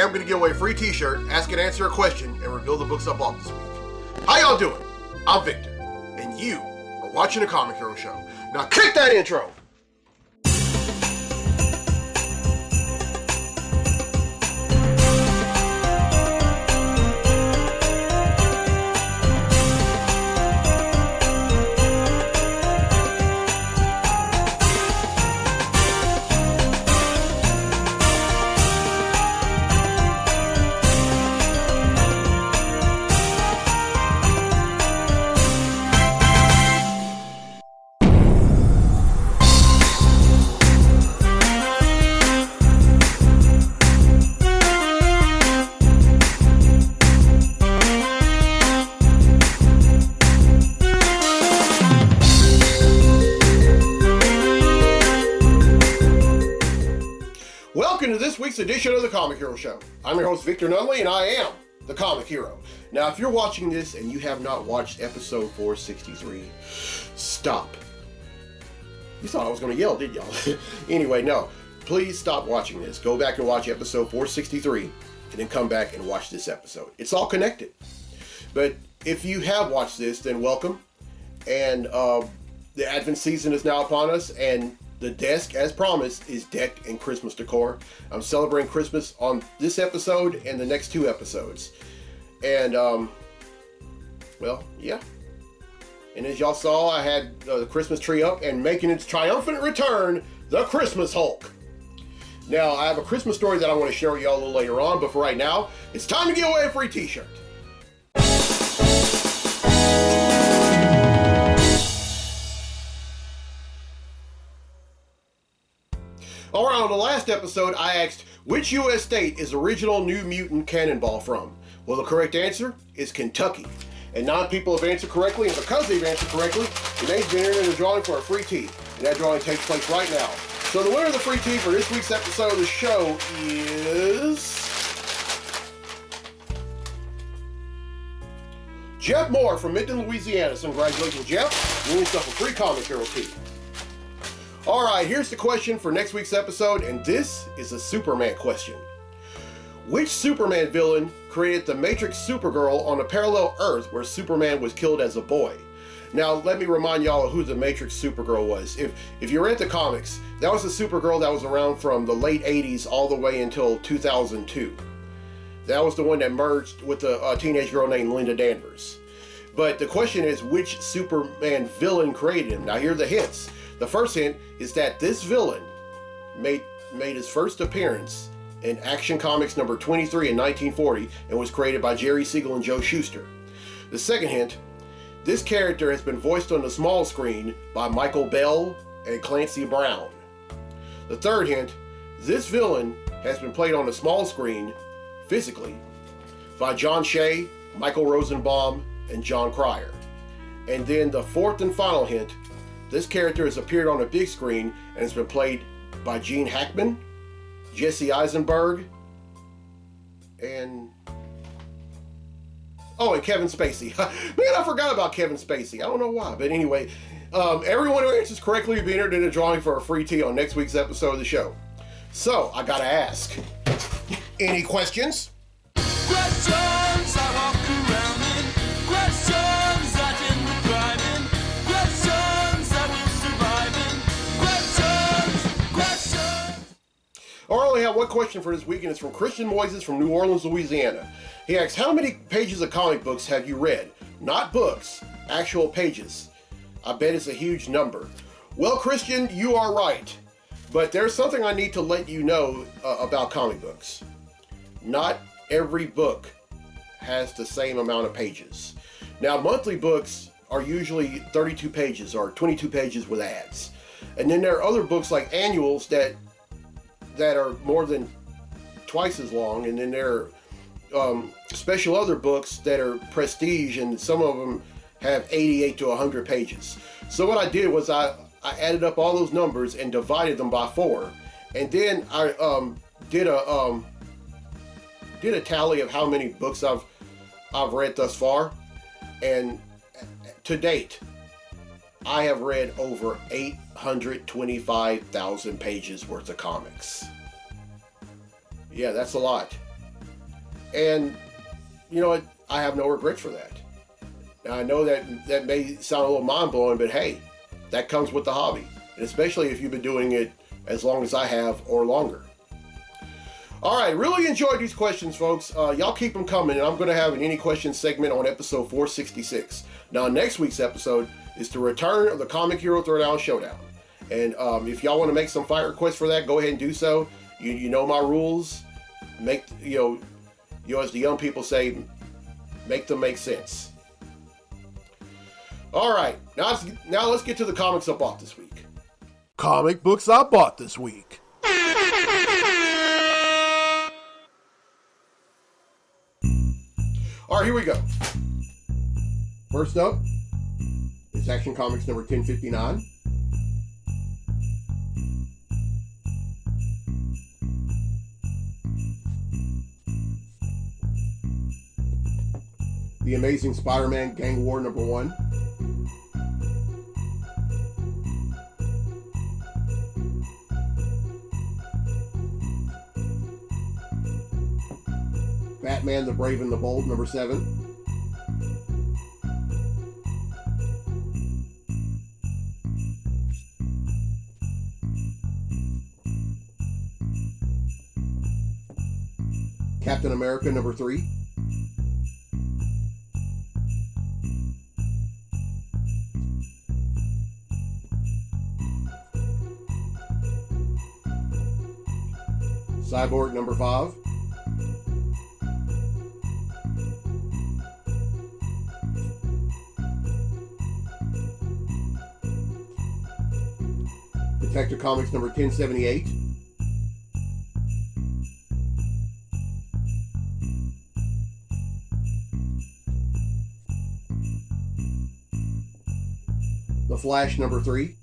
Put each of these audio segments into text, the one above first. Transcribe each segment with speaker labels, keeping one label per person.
Speaker 1: am going to give away a free t-shirt, ask and answer a question, and reveal the books I bought this week. How y'all doing? I'm Victor, and you are watching the Comic Hero Show. Now kick that intro! Welcome to this week's edition of the Comic Hero Show. I'm your host, Victor Nunley, and I am the Comic Hero. Now, if you're watching this and you have not watched episode 463, stop. You thought I was going to yell, didn't y'all? Anyway, no. Please stop watching this. Go back and watch episode 463, and then come back and watch this episode. It's all connected. But if you have watched this, then welcome. And the Advent season is now upon us, and the desk, as promised, is decked in Christmas decor. I'm celebrating Christmas on this episode and the next two episodes. And, well, yeah. And as y'all saw, I had the Christmas tree up and making its triumphant return, the Christmas Hulk. Now, I have a Christmas story that I want to share with y'all a little later on, but for right now, it's time to give away a free t-shirt. Alright, on the last episode, I asked, which U.S. state is original New Mutant Cannonball from? Well, the correct answer is Kentucky. And 9 people have answered correctly, and because they've answered correctly, the name's been entered in the drawing for a free tee. And that drawing takes place right now. So the winner of the free tee for this week's episode of the show is Jeff Moore from Midland, Louisiana. So congratulations, Jeff. You win yourself a free Comic Hero tee. Alright, here's the question for next week's episode, and this is a Superman question. Which Superman villain created the Matrix Supergirl on a parallel Earth where Superman was killed as a boy? Now, let me remind y'all who the Matrix Supergirl was. If you read the comics, that was a Supergirl that was around from the late 80s all the way until 2002. That was the one that merged with a teenage girl named Linda Danvers. But the question is, which Superman villain created him? Now, here are the hints. The first hint is that this villain made his first appearance in Action Comics number 23 in 1940 and was created by Jerry Siegel and Joe Shuster. The second hint, this character has been voiced on the small screen by Michael Bell and Clancy Brown. The third hint, this villain has been played on the small screen, physically, by John Shea, Michael Rosenbaum, and John Cryer. And then the fourth and final hint, this character has appeared on a big screen and has been played by Gene Hackman, Jesse Eisenberg, and Kevin Spacey. Man, I forgot about Kevin Spacey. I don't know why, but anyway, everyone who answers correctly will be entered in a drawing for a free tee on next week's episode of the show. So, I gotta ask, any questions?
Speaker 2: Questions I walk around in. Questions I didn't thrive in. Questions I will survive in. Questions.
Speaker 1: I only have one question for this week, and it's from Christian Moises from New Orleans, Louisiana. He asks, how many pages of comic books have you read? Not books, actual pages. I bet it's a huge number. Well, Christian, you are right. But there's something I need to let you know about comic books. Not every book has the same amount of pages. Now, monthly books are usually 32 pages or 22 pages with ads. And then there are other books like annuals that are more than twice as long, and then there are special other books that are prestige, and some of them have 88 to 100 pages. So what I did was I added up all those numbers and divided them by 4, and then I did a tally of how many books I've read thus far, and to date I have read over 825,000 pages worth of comics. Yeah, that's a lot. And you know what? I have no regrets for that. Now, I know that may sound a little mind-blowing, but hey, that comes with the hobby. And especially if you've been doing it as long as I have or longer. All right, really enjoyed these questions, folks. Y'all keep them coming, and I'm going to have an Any Questions segment on episode 466. Now, next week's episode is the return of the Comic Hero Throwdown Showdown. And if y'all want to make some fight requests for that, go ahead and do so. You know my rules. Make, as the young people say, make them make sense. All right, now let's get to the comics I bought this week. Comic books I bought this week. All right, here we go. First up is Action Comics number 1059. The Amazing Spider-Man Gang War number 1. Batman the Brave and the Bold number 7. Captain America number 3. Cyborg number 5. Detective Comics number 1078. The Flash number 3.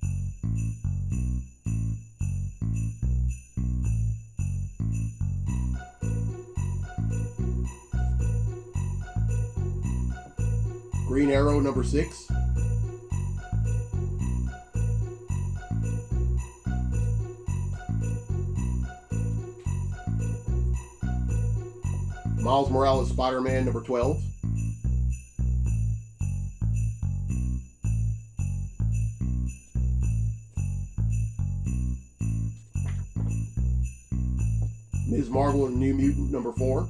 Speaker 1: Green Arrow number 6. Miles Morales Spider-Man number 12. Ms. Marvel and New Mutant number 4.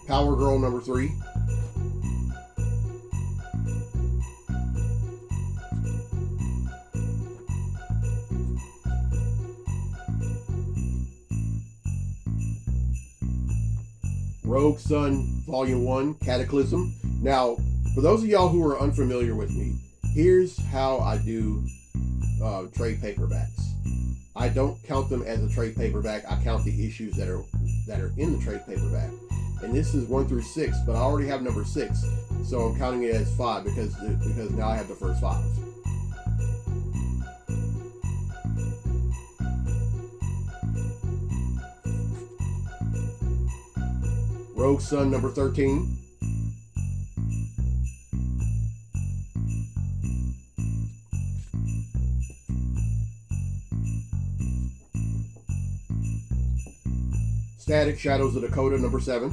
Speaker 1: Power Girl number 3. Rogue Sun Volume 1 Cataclysm. Now, for those of y'all who are unfamiliar with me, here's how I do trade paperbacks. I don't count them as a trade paperback. I count the issues that are in the trade paperback. And this is 1 through 6, but I already have number 6, so I'm counting it as 5 because now I have the first 5. Rogue Sun number 13. Static Shadows of Dakota number 7.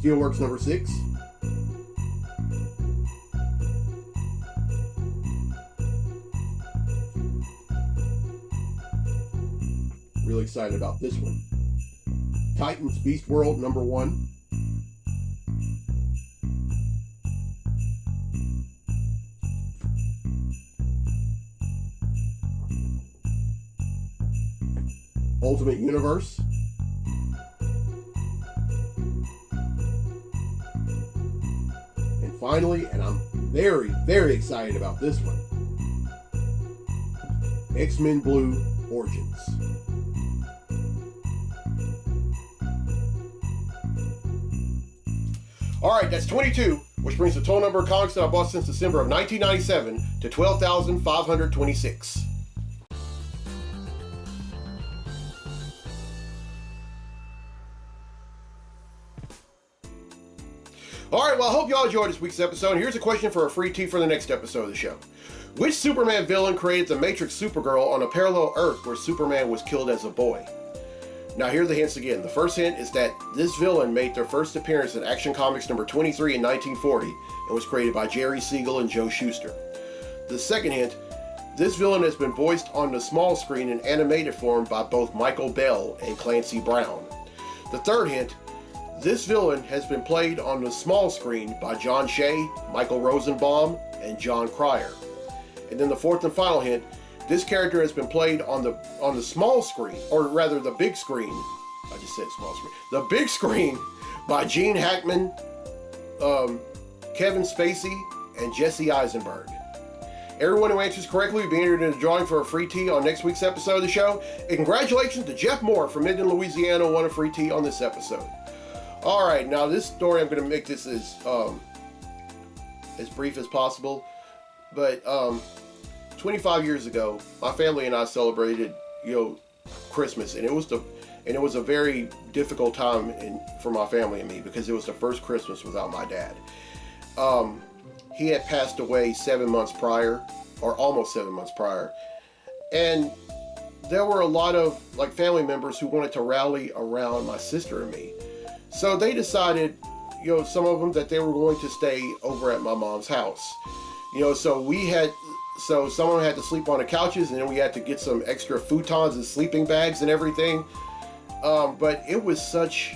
Speaker 1: Steelworks number 6. Really excited about this one. Titans Beast World number 1. Ultimate Universe. And finally, and I'm very, very excited about this one, X-Men Blue Origins. All right, that's 22, which brings the total number of comics that I bought since December of 1997 to 12,526. All right, well, I hope y'all enjoyed this week's episode. And here's a question for a free tee for the next episode of the show. Which Superman villain created the Matrix Supergirl on a parallel Earth where Superman was killed as a boy? Now, here are the hints again. The first hint is that this villain made their first appearance in Action Comics number 23 in 1940 and was created by Jerry Siegel and Joe Shuster. The second hint, this villain has been voiced on the small screen in animated form by both Michael Bell and Clancy Brown. The third hint, this villain has been played on the small screen by John Shea, Michael Rosenbaum, and John Cryer. And then the fourth and final hint, this character has been played on the small screen, or rather the big screen. I just said small screen. The big screen by Gene Hackman, Kevin Spacey, and Jesse Eisenberg. Everyone who answers correctly will be entered in a drawing for a free tee on next week's episode of the show. And congratulations to Jeff Moore from Minden, Louisiana, who won a free tee on this episode. All right, now this story, I'm going to make this as brief as possible. But 25 years ago, my family and I celebrated, Christmas, and it was a very difficult time for my family and me because it was the first Christmas without my dad. He had passed away 7 months prior, or almost 7 months prior, and there were a lot of family members who wanted to rally around my sister and me. So they decided, some of them, that they were going to stay over at my mom's house. So some of them had to sleep on the couches, and then we had to get some extra futons and sleeping bags and everything. But it was such,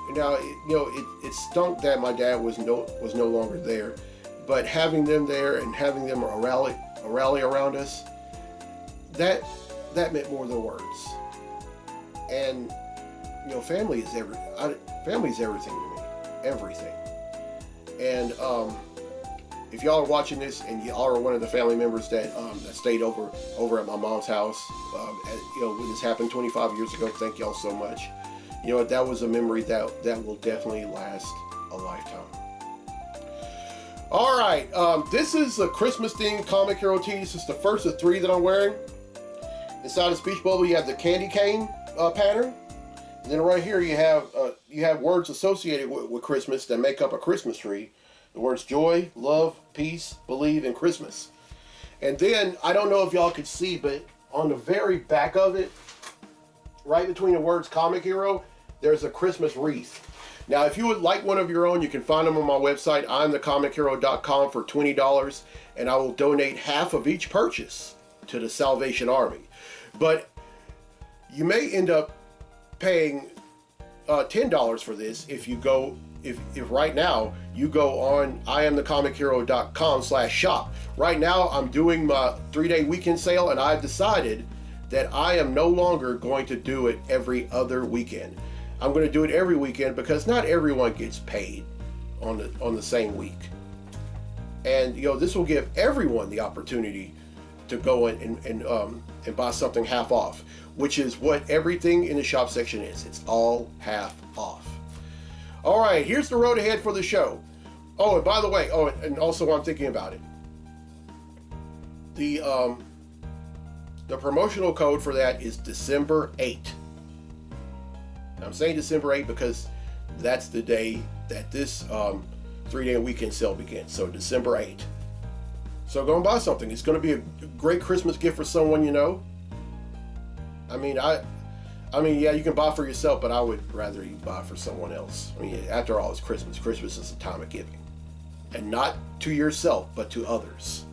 Speaker 1: it stunk that my dad was no longer there. But having them there and having them rally around us, that meant more than words. And family is everything to me, everything. And if y'all are watching this and y'all are one of the family members that stayed over at my mom's house, when this happened 25 years ago, thank y'all so much. That was a memory that will definitely last a lifetime. All right, this is a Christmas-themed comic hero tee. This is the first of 3 that I'm wearing. Inside the speech bubble, you have the candy cane pattern. And then right here, you have words associated with Christmas that make up a Christmas tree. The words joy, love, peace, believe, and Christmas. And then, I don't know if y'all could see, but on the very back of it, right between the words comic hero, there's a Christmas wreath. Now, if you would like one of your own, you can find them on my website, imthecomichero.com, for $20, and I will donate half of each purchase to the Salvation Army. But you may end up paying $10 for this if right now you go on imthecomichero.com/shop. Right now I'm doing my 3-day weekend sale, and I've decided that I am no longer going to do it every other weekend. I'm going to do it every weekend because not everyone gets paid on the same week. And this will give everyone the opportunity to go and buy something half off, which is what everything in the shop section is. It's all half off. All right, here's the road ahead for the show. Oh, and by the way, and also I'm thinking about it. The promotional code for that is December 8. I'm saying December 8 because that's the day that this 3-day weekend sale begins. So December 8. So go and buy something. It's going to be a great Christmas gift for someone you know. I mean, yeah, you can buy for yourself, but I would rather you buy for someone else. I mean, after all, it's Christmas. Christmas is a time of giving. And not to yourself, but to others.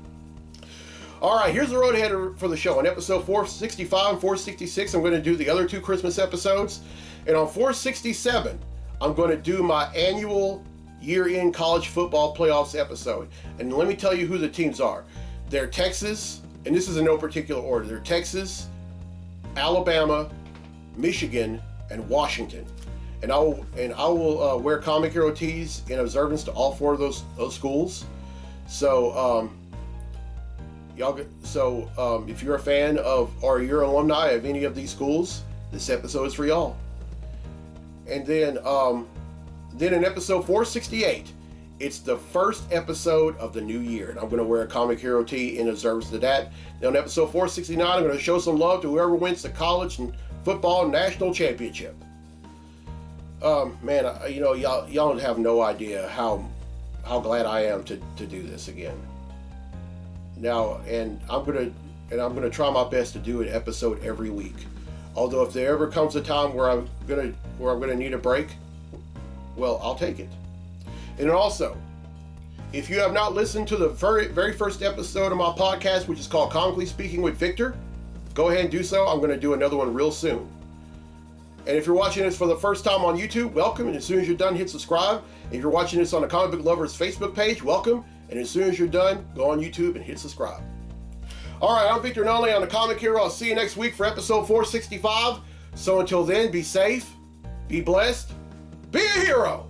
Speaker 1: All right, here's the road ahead for the show. On episode 465 and 466, I'm going to do the other 2 Christmas episodes. And on 467, I'm going to do my annual year-end college football playoffs episode. And let me tell you who the teams are. They're Texas, and this is in no particular order. They're Texas, Alabama, Michigan, and Washington. And I will wear comic hero tees in observance to all 4 of those schools. So if you're a fan of, or you're an alumni of any of these schools, this episode is for y'all. And then in episode 468, it's the first episode of the new year, and I'm going to wear a comic hero tee in observance to that. Then on episode 469, I'm going to show some love to whoever wins the college and football national championship. Man, y'all don't have no idea how glad I am to do this again. Now, and I'm gonna try my best to do an episode every week. Although if there ever comes a time where I'm gonna need a break, well, I'll take it. And also, if you have not listened to the very first episode of my podcast, which is called Comically Speaking with Victor, go ahead and do so. I'm going to do another one real soon. And if you're watching this for the first time on YouTube, welcome. And as soon as you're done, hit subscribe. If you're watching this on the Comic Book Lovers Facebook page, welcome. And as soon as you're done, go on YouTube and hit subscribe. All right, I'm Victor Nunley on the Comic Hero. I'll see you next week for episode 465. So until then, be safe, be blessed, be a hero.